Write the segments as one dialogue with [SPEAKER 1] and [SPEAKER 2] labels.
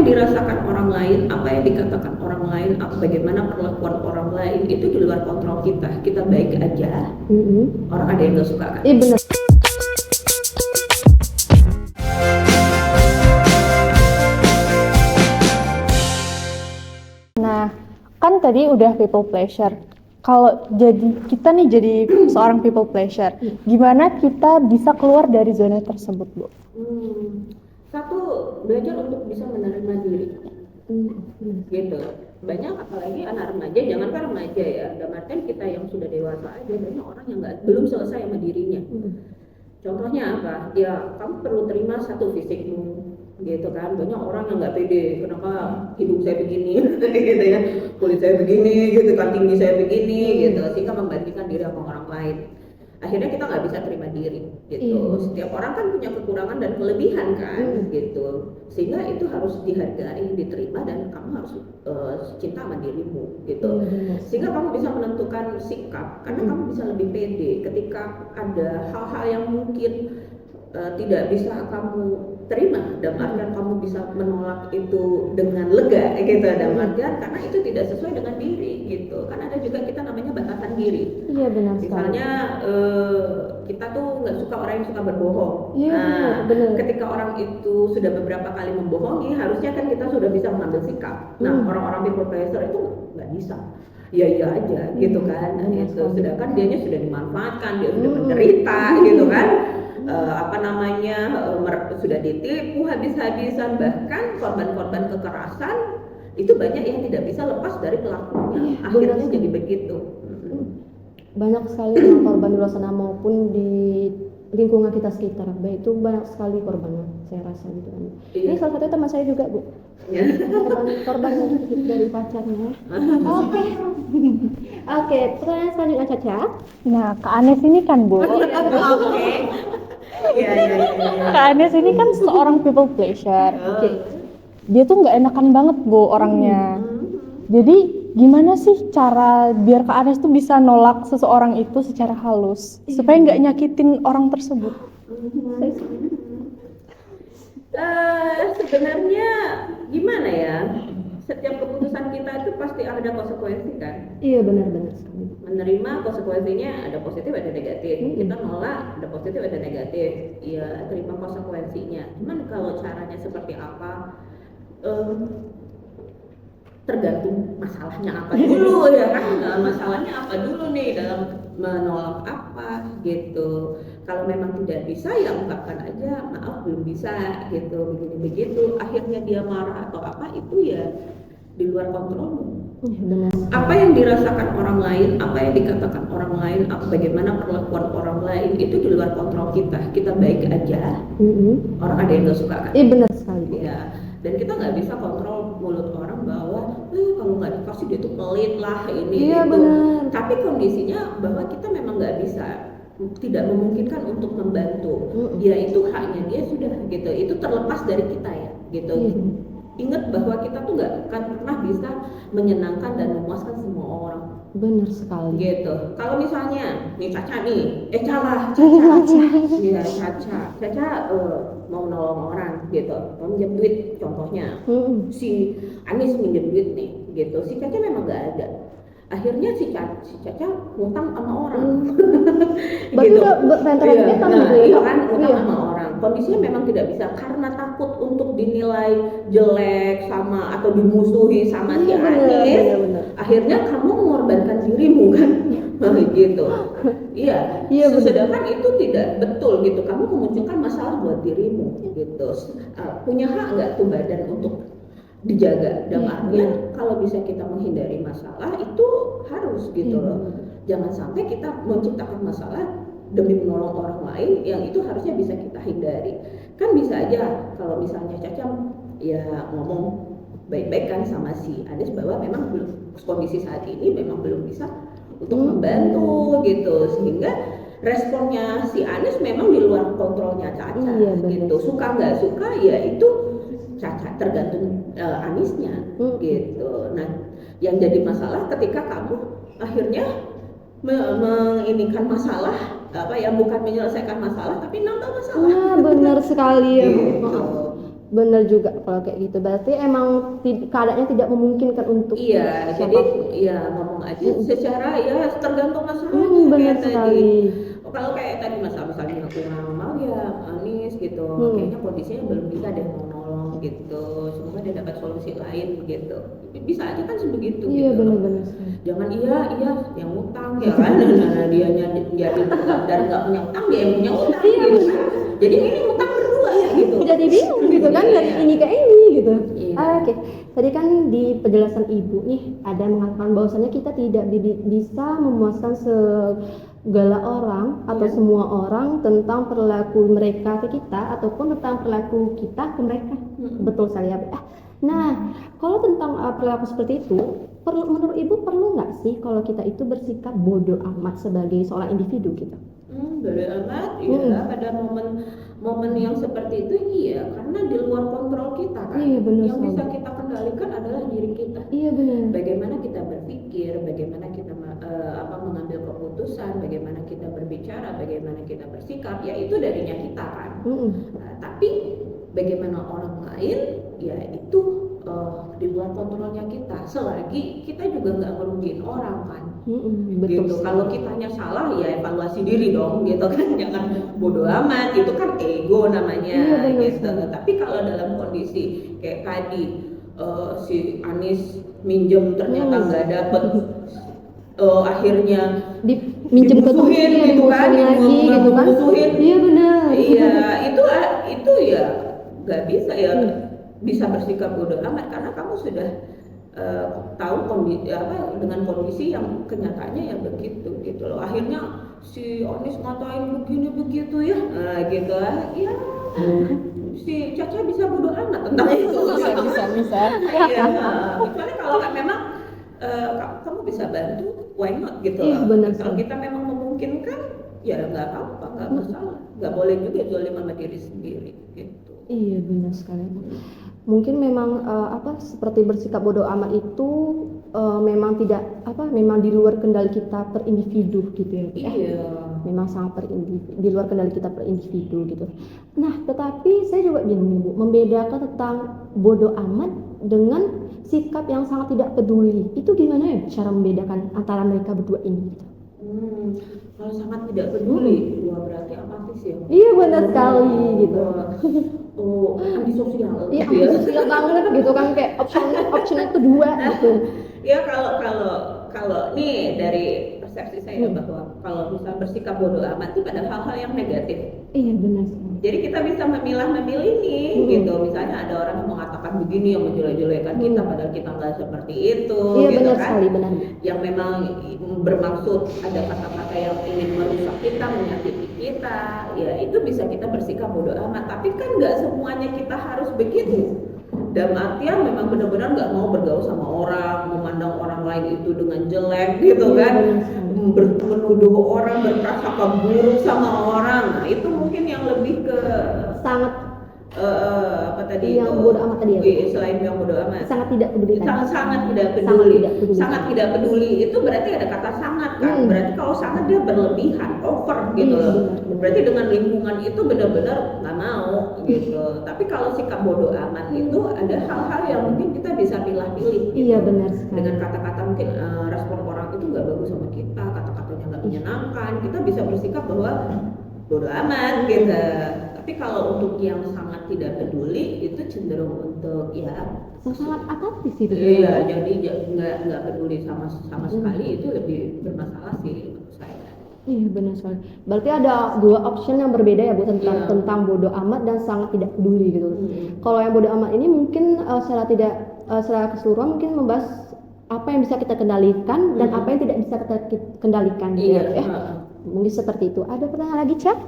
[SPEAKER 1] yang dirasakan orang lain, apa yang dikatakan orang lain, bagaimana perlakuan orang lain itu di luar kontrol kita. Kita baik aja, orang ada yang nggak suka kan?
[SPEAKER 2] Iya benar. Nah, kan tadi udah people pleasure. Kalau kita jadi seorang people pleasure, gimana kita bisa keluar dari zona tersebut, Bu?
[SPEAKER 1] Satu, belajar untuk bisa menerima diri. Gitu. Banyak apalagi anak remaja, jangankan remaja ya, dalam artian kita yang sudah dewasa aja, banyak orang yang belum selesai sama dirinya. Contohnya apa? Ya kamu perlu terima satu fisikmu, gitu kan. Banyak orang yang nggak pede, kenapa hidung saya begini, gitu ya, kulit saya begini, gitu kan, tinggi saya begini, gitu, sehingga membandingkan diri sama orang lain. Akhirnya kita nggak bisa terima diri, gitu. Setiap orang kan punya kekurangan dan kelebihan kan, gitu. Sehingga itu harus dihargai, diterima, dan kamu harus cinta sama dirimu, gitu. Sehingga kamu bisa menentukan sikap, karena kamu bisa lebih pede ketika ada hal-hal yang mungkin tidak bisa kamu terima, dalam artian kamu bisa menolak itu dengan lega, gitu, dalam artian karena itu tidak sesuai dengan diri, gitu. Kan ada juga kita namanya batasan diri.
[SPEAKER 2] Iya benar.
[SPEAKER 1] Misalnya kita tuh nggak suka orang yang suka berbohong.
[SPEAKER 2] Iya, benar.
[SPEAKER 1] Ketika orang itu sudah beberapa kali membohongi, harusnya kan kita sudah bisa mengambil sikap. Nah, orang-orang people pleaser itu nggak bisa. Iya aja, gitu kan. Itu sedangkan dianya sudah dimanfaatkan, dia sudah menderita, gitu kan. Sudah ditipu habis-habisan, bahkan korban-korban kekerasan itu banyak yang tidak bisa lepas dari pelakunya. Akhirnya jadi begitu.
[SPEAKER 2] Banyak sekali korban di luar sana maupun di lingkungan kita sekitar, baik itu banyak sekali korbannya, saya rasa gitu kan. Ini salah satu teman saya juga, Bu. Korban dari pacarnya. Oke, pertanyaan selanjutnya, Caca. Nah, Kak Anes ini kan, Bu.
[SPEAKER 1] Iya.
[SPEAKER 2] Kak Anes ini kan seorang people pleasure. Dia tuh nggak enakan banget, Bu, orangnya. Jadi gimana sih cara biar Kak Anes tuh bisa nolak seseorang itu secara halus supaya nggak nyakitin orang tersebut?
[SPEAKER 1] Sebenarnya gimana ya? Setiap keputusan kita itu pasti ada konsekuensi kan?
[SPEAKER 2] Iya benar sekali.
[SPEAKER 1] Menerima konsekuensinya ada positif ada negatif. Kita nolak ada positif ada negatif. Ya terima konsekuensinya. Cuman kalau caranya seperti apa? Tergantung masalahnya apa dulu ya kan, masalahnya apa dulu nih dalam menolak apa gitu. Kalau memang tidak bisa ya ungkapkan aja, maaf belum bisa gitu, begini begitu. Akhirnya dia marah atau apa, itu ya di luar kontrolmu. Apa yang dirasakan orang lain, apa yang dikatakan orang lain, bagaimana perlakuan orang lain itu di luar kontrol kita. Kita baik aja, orang ada yang nggak suka kan?
[SPEAKER 2] Iya benar sekali.
[SPEAKER 1] Ya. Dan kita nggak bisa kontrol mulut orang bahwa kalau nggak dikasih dia tuh pelit lah ini itu. Tapi kondisinya bahwa kita memang nggak bisa, tidak memungkinkan untuk membantu. Ya itu haknya dia sudah gitu. Itu terlepas dari kita ya gitu. Ingat bahwa kita tuh nggak akan pernah bisa menyenangkan dan memuaskan semua orang.
[SPEAKER 2] Benar sekali.
[SPEAKER 1] Gitu. Kalau misalnya nih Caca nih, Caca. Iya Caca mau nolong orang gitu, mau minjem duit contohnya. Si Anis minjem duit nih, gitu. Si Caca memang nggak ada. Akhirnya si Caca ngutang sama orang.
[SPEAKER 2] Gitu. Iya
[SPEAKER 1] kan, ngutang sama orang. Kondisinya memang tidak bisa karena takut untuk dinilai jelek sama atau dimusuhi sama si Anis. Akhirnya kamu mengorbankan dirimu kan, gitu. Iya. Sedangkan itu tidak betul gitu. Kamu memunculkan masalah buat dirimu gitu. Punya hak nggak tuh badan untuk dijaga? Dan artinya kalau bisa kita menghindari masalah itu harus gitu loh. Jangan sampai kita menciptakan masalah demi menolong orang lain yang itu harusnya bisa kita hindari. Kan bisa aja kalau misalnya Caca ya ngomong baik-baik kan sama si Anis bahwa memang kondisi saat ini memang belum bisa untuk membantu gitu, sehingga responnya si Anis memang di luar kontrolnya Caca. Gitu. Suka nggak suka ya itu Caca, tergantung Anisnya gitu. Nah yang jadi masalah ketika kamu akhirnya menginikan masalah, bukan menyelesaikan masalah tapi nambah masalah.
[SPEAKER 2] Benar sekali ya. Benar juga.
[SPEAKER 3] kalau kayak gitu. Berarti emang keadaannya tidak memungkinkan untuk
[SPEAKER 1] Iya, jadi ya ngomong aja secara ya tergantung masalahnya
[SPEAKER 3] benar
[SPEAKER 1] kayak tadi.
[SPEAKER 3] sekali.
[SPEAKER 1] Kalau kayak tadi masalah misalnya aku nggak mau ya Anis gitu, kayaknya kondisinya belum bisa deh mau nolong gitu. Semoga dia dapat solusi lain gitu. Bisa aja kan sebegitu
[SPEAKER 3] Iya
[SPEAKER 1] gitu.
[SPEAKER 3] benar-benar.
[SPEAKER 1] Jangan iya yang utang ya kan, nah dia jadi dari nggak punya utang dia yang punya utang gitu. Jadi ini utang berdua ya gitu.
[SPEAKER 3] Jadi bingung gitu kan dari ini ke ini gitu.
[SPEAKER 1] Iya.
[SPEAKER 3] Oke. Tadi kan di penjelasan ibu nih ada mengatakan bahwasannya kita tidak bisa memuaskan segala orang atau semua orang tentang perilaku mereka ke kita ataupun tentang perilaku kita ke mereka. Betul sekali ya. Nah, kalau tentang perilaku seperti itu, menurut ibu perlu nggak sih kalau kita itu bersikap bodoh amat sebagai seorang individu gitu?
[SPEAKER 1] Bodo amat, ya pada momen yang seperti itu iya, karena di luar kontrol kita kan.
[SPEAKER 3] Iya, benar
[SPEAKER 1] Yang bisa
[SPEAKER 3] sekali.
[SPEAKER 1] kita kendalikan adalah diri kita.
[SPEAKER 3] Iya benar.
[SPEAKER 1] Bagaimana kita berpikir, bagaimana kita mengambil keputusan, bagaimana kita berbicara, bagaimana kita bersikap, ya itu darinya kita kan. Nah, tapi bagaimana orang lain, ya itu di luar kontrolnya kita. Selagi kita juga nggak ngerugiin orang kan.
[SPEAKER 3] Betul.
[SPEAKER 1] Gitu. Kalau kitanya salah ya evaluasi diri dong gitu kan, jangan bodoh amat, itu kan ego namanya.
[SPEAKER 3] Iya,
[SPEAKER 1] gitu. Tapi kalau dalam kondisi kayak tadi si Anis minjem ternyata nggak dapet, akhirnya
[SPEAKER 3] Minjem ke
[SPEAKER 1] dimusuhin gitu kan,
[SPEAKER 3] lagi gitu kan.
[SPEAKER 1] dimusuhin.
[SPEAKER 3] Iya benar.
[SPEAKER 1] Iya, itu ya nggak bisa ya bisa bersikap bodoh amat karena kamu sudah tahu dengan kondisi yang kenyataannya ya begitu gitu loh. Akhirnya si Onis ngatain begini begitu ya, nah gitu ya. Si Caca bisa bodoh amat tentang itu.
[SPEAKER 2] bisa.
[SPEAKER 1] Iya, kecuali kalau memang kamu bisa bantu, why not gitu loh.
[SPEAKER 3] Benar.
[SPEAKER 1] Kalau kita memang memungkinkan, ya nggak apa-apa, nggak masalah. Nggak boleh juga zalim sama diri sendiri gitu.
[SPEAKER 3] Iya benar sekali. Mungkin memang seperti bersikap bodoh amat itu memang memang di luar kendali kita per individu gitu ya.
[SPEAKER 1] Iya.
[SPEAKER 3] Memang sangat di luar kendali kita per individu gitu. Nah, tetapi saya juga bingung Bu, membedakan tentang bodoh amat dengan sikap yang sangat tidak peduli. Itu gimana ya cara membedakan antara mereka berdua ini gitu?
[SPEAKER 1] Kalau sangat tidak peduli, wah berarti apatis ya.
[SPEAKER 3] Iya benar sekali gitu.
[SPEAKER 1] Antisosial.
[SPEAKER 3] Iya,
[SPEAKER 1] gitu ya.
[SPEAKER 3] antisosial banget gitu kan, kayak optionnya itu dua gitu.
[SPEAKER 1] Ya kalau nih dari persepsi saya bahwa kalau bisa bersikap bodoh amat itu pada hal-hal yang negatif.
[SPEAKER 3] Iya benar sekali.
[SPEAKER 1] Jadi kita bisa memilah-memilih nih gitu. Misalnya ada orang yang mengatakan begini yang menjelek-jelekan kita padahal kita nggak seperti itu.
[SPEAKER 3] Iya
[SPEAKER 1] gitu
[SPEAKER 3] benar
[SPEAKER 1] kan?
[SPEAKER 3] sekali, benar.
[SPEAKER 1] Yang memang bermaksud ada kata-kata yang ingin merusak kita, menyakiti kita, ya itu bisa kita bersikap bodoh amat. Tapi kan nggak semuanya kita harus begitu. Dalam artian memang benar-benar nggak mau bergaul sama orang, memandang orang lain itu dengan jelek gitu kan, menuduh orang, berprasangka buruk sama orang. Nah itu mungkin yang lebih ke
[SPEAKER 3] Sangat
[SPEAKER 1] apa tadi
[SPEAKER 3] yang
[SPEAKER 1] itu?
[SPEAKER 3] bodoh amat tadi ya?
[SPEAKER 1] Selain yang bodoh amat.
[SPEAKER 3] Sangat tidak peduli.
[SPEAKER 1] Sangat tidak peduli.
[SPEAKER 3] peduli.
[SPEAKER 1] Sangat tidak peduli itu berarti ada kata sangat kan. Berarti kalau sangat dia berlebihan, over gitu loh.
[SPEAKER 3] Benar.
[SPEAKER 1] Berarti dengan lingkungan itu benar-benar nggak mau gitu. Tapi kalau sikap bodoh amat itu ada hal-hal yang mungkin kita bisa pilih-pilih.
[SPEAKER 3] Iya benar sekali.
[SPEAKER 1] Dengan kata-kata mungkin respon orang itu nggak bagus sama kita, kata-katanya nggak menyenangkan, kita bisa bersikap bahwa bodoh amat gitu. Tapi kalau untuk yang sangat tidak peduli itu cenderung untuk ya
[SPEAKER 3] sangat apatis itu.
[SPEAKER 1] Iya, jadi nggak peduli sama sekali itu lebih bermasalah sih menurut saya.
[SPEAKER 3] Iya benar sekali. Berarti ada dua option yang berbeda ya Bu tentang bodoh amat dan sangat tidak peduli gitu. Kalau yang bodoh amat ini mungkin secara keseluruhan mungkin membahas apa yang bisa kita kendalikan dan apa yang tidak bisa kita kendalikan gitu ya. Mungkin seperti itu. Ada pertanyaan lagi, Cak?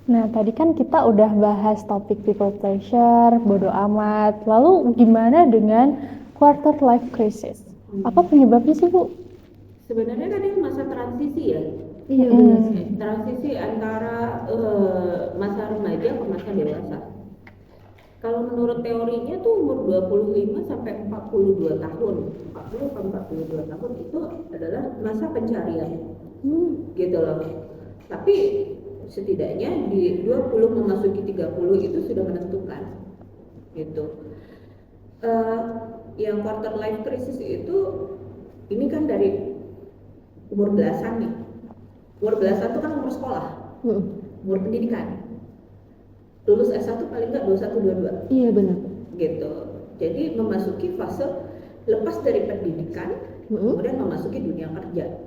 [SPEAKER 2] Nah, tadi kan kita udah bahas topik people pleasure, bodo amat. Lalu gimana dengan quarter life crisis? Apa penyebabnya sih, Bu?
[SPEAKER 1] Sebenarnya tadi masa transisi ya.
[SPEAKER 3] Iya benar.
[SPEAKER 1] Transisi antara masa remaja ke masa dewasa. Kalau menurut teorinya tuh umur 25 sampai 42 tahun. 40 sampai 42 tahun itu adalah masa pencarian. Gitu loh. Tapi setidaknya di 20 memasuki 30 itu sudah menentukan gitu. yang quarter life crisis itu ini kan dari umur belasan nih. Umur belasan itu kan umur sekolah, umur pendidikan. Lulus S1 paling nggak 21-22.
[SPEAKER 3] Iya benar.
[SPEAKER 1] Gitu. Jadi memasuki fase lepas dari pendidikan, kemudian memasuki dunia kerja.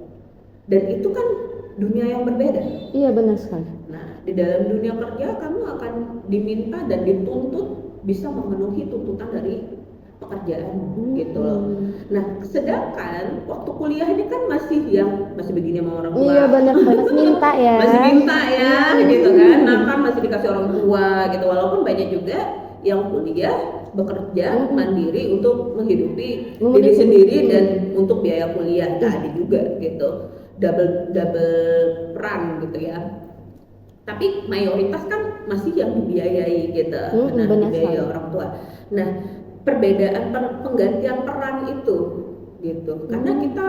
[SPEAKER 1] Dan itu kan dunia yang berbeda.
[SPEAKER 3] Iya benar sekali.
[SPEAKER 1] Nah, di dalam dunia kerja kamu akan diminta dan dituntut bisa memenuhi tuntutan dari pekerjaan gitu loh. Nah, sedangkan waktu kuliah ini kan masih begini sama orang tua.
[SPEAKER 3] Iya benar, masih minta ya.
[SPEAKER 1] Masih minta ya, gitu kan. Nah, kan masih dikasih orang tua gitu. Walaupun banyak juga yang kuliah bekerja mandiri untuk menghidupi diri sendiri dan untuk biaya kuliah. Nah, ada juga gitu. Double peran gitu ya. Tapi mayoritas kan masih yang dibiayai gitu. Nah, dibiayai orang tua. Nah, perbedaan penggantian peran itu gitu. Karena kita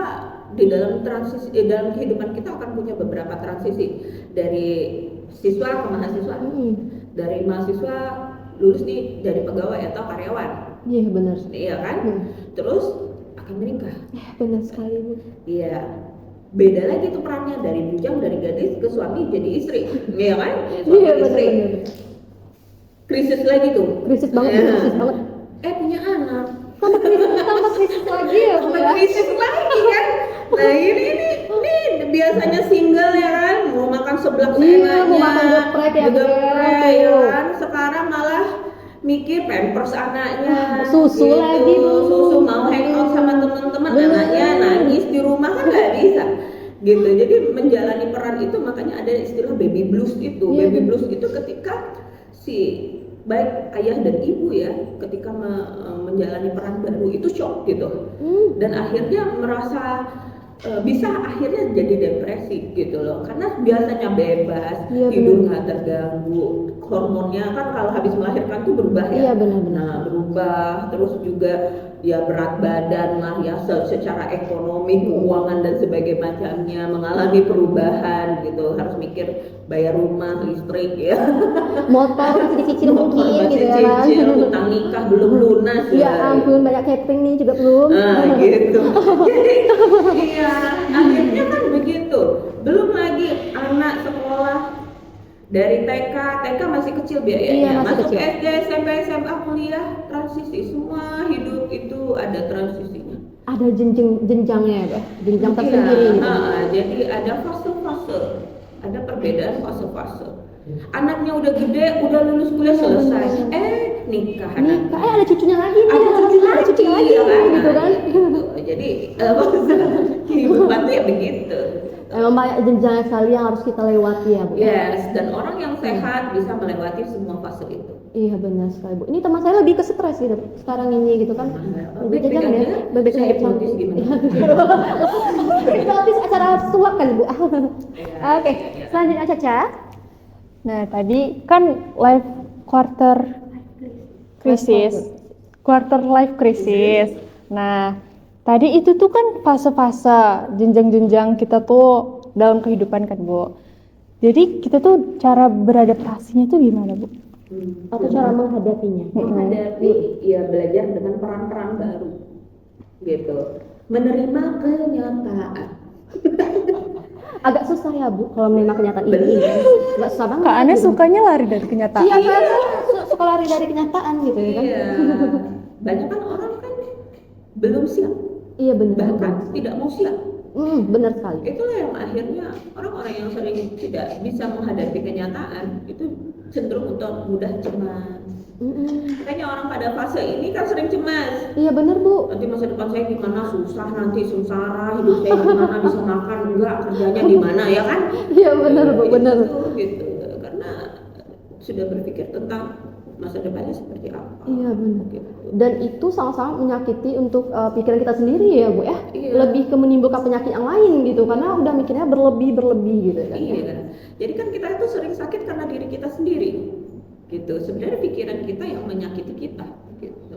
[SPEAKER 1] di dalam transisi dalam kehidupan kita akan punya beberapa transisi dari siswa ke mahasiswa. Dari mahasiswa lulus nih dari pegawai atau karyawan.
[SPEAKER 3] Iya benar.
[SPEAKER 1] Iya kan? Terus akan menikah.
[SPEAKER 3] Benar sekali Bu.
[SPEAKER 1] Iya. Beda lagi tuh perannya dari bujang dari gadis ke suami jadi istri. Iya kan?
[SPEAKER 3] Iya benar.
[SPEAKER 1] Krisis lagi tuh.
[SPEAKER 3] Krisis banget, krisis banget.
[SPEAKER 1] Punya anak.
[SPEAKER 3] Tambah krisis lagi ya Bu ya.
[SPEAKER 1] Krisis lagi kan. Nah ini biasanya single ya kan, mau makan seblak seenaknya,
[SPEAKER 3] mau makan geprek ya
[SPEAKER 1] kan. Sekarang malah mikir pampers anaknya,
[SPEAKER 3] susu
[SPEAKER 1] gitu.
[SPEAKER 3] lagi Bu.
[SPEAKER 1] Susu mau hangout sama teman-teman, anaknya nangis di rumah kan nggak bisa gitu. Jadi menjalani peran itu makanya ada istilah baby blues itu. Baby blues itu ketika si baik ayah dan ibu ya ketika menjalani peran baru itu shock gitu, dan akhirnya merasa bisa akhirnya jadi depresi gitu loh, karena biasanya bebas, tidur nggak terganggu, hormonnya kan kalau habis melahirkan tuh berubah ya. Nah berubah, terus juga ya berat badan lah ya, secara ekonomi, keuangan dan sebagainya macamnya mengalami perubahan gitu, harus mikir bayar rumah, listrik ya,
[SPEAKER 3] motor masih dicicil mungkin gitu ya kan,
[SPEAKER 1] utang nikah belum lunas
[SPEAKER 3] ya ampun, banyak catering nih juga belum.
[SPEAKER 1] Gitu. Jadi iya akhirnya kan begitu, belum lagi anak sekolah dari TK masih kecil biayanya, masuk kecil. SD, SMP, SMA, kuliah, transisi, semua hidup itu ada transisinya.
[SPEAKER 3] Ada jenjangnya ya, jenjang tersendiri gitu.
[SPEAKER 1] Jadi ada fase-fase, ada perbedaan fase-fase. Anaknya udah gede, udah lulus kuliah selesai, nikah.
[SPEAKER 3] Ada cucunya lagi nih, ada cucunya lagi gitu kan.
[SPEAKER 1] Jadi kehidupan tuh ya begitu.
[SPEAKER 3] Emang banyak jenjang sekali yang harus kita lewati ya Bu.
[SPEAKER 1] Yes, dan orang yang sehat bisa melewati semua fase itu.
[SPEAKER 3] Iya benar sekali Bu. Ini teman saya lebih ke stres gitu sekarang ini gitu kan. Lebih jenjang ya. Bebek saya
[SPEAKER 1] hipnotis gimana?
[SPEAKER 3] Hipnotis acara sulap kali Bu. Oke, selanjutnya Caca.
[SPEAKER 2] Nah tadi kan quarter life crisis. Nah tadi itu tuh kan fase-fase jenjang-jenjang kita tuh dalam kehidupan kan Bu. Jadi kita tuh cara beradaptasinya tuh gimana Bu?
[SPEAKER 3] Atau cara menghadapinya?
[SPEAKER 1] Menghadapi ya belajar dengan peran-peran baru gitu. Menerima kenyataan.
[SPEAKER 3] Agak susah ya Bu kalau menerima kenyataan ini. Agak susah banget.
[SPEAKER 2] Kak Ane sukanya lari dari kenyataan.
[SPEAKER 3] Iya kan, suka lari dari kenyataan gitu ya kan.
[SPEAKER 1] Iya. Banyak kan orang kan belum siap.
[SPEAKER 3] Iya benar.
[SPEAKER 1] Bahkan tidak mau siap.
[SPEAKER 3] Benar sekali.
[SPEAKER 1] Itulah yang akhirnya orang-orang yang sering tidak bisa menghadapi kenyataan itu cenderung untuk mudah cemas. Makanya orang pada fase ini kan sering cemas.
[SPEAKER 3] Iya benar Bu.
[SPEAKER 1] Nanti masa depan saya gimana, susah nanti, sengsara, hidup saya gimana, bisa makan enggak, kerjanya di mana ya kan?
[SPEAKER 3] Iya benar Bu, benar.
[SPEAKER 1] Gitu. Karena sudah berpikir tentang masa depannya seperti apa.
[SPEAKER 3] Iya benar.
[SPEAKER 1] Gitu.
[SPEAKER 3] Dan itu sangat-sangat menyakiti untuk pikiran kita sendiri ya Bu ya.
[SPEAKER 1] Iya.
[SPEAKER 3] Lebih ke menimbulkan penyakit yang lain gitu karena udah mikirnya berlebih gitu kan.
[SPEAKER 1] Iya. Jadi kan kita itu sering sakit karena diri kita sendiri. Gitu. Sebenarnya pikiran kita yang menyakiti kita gitu.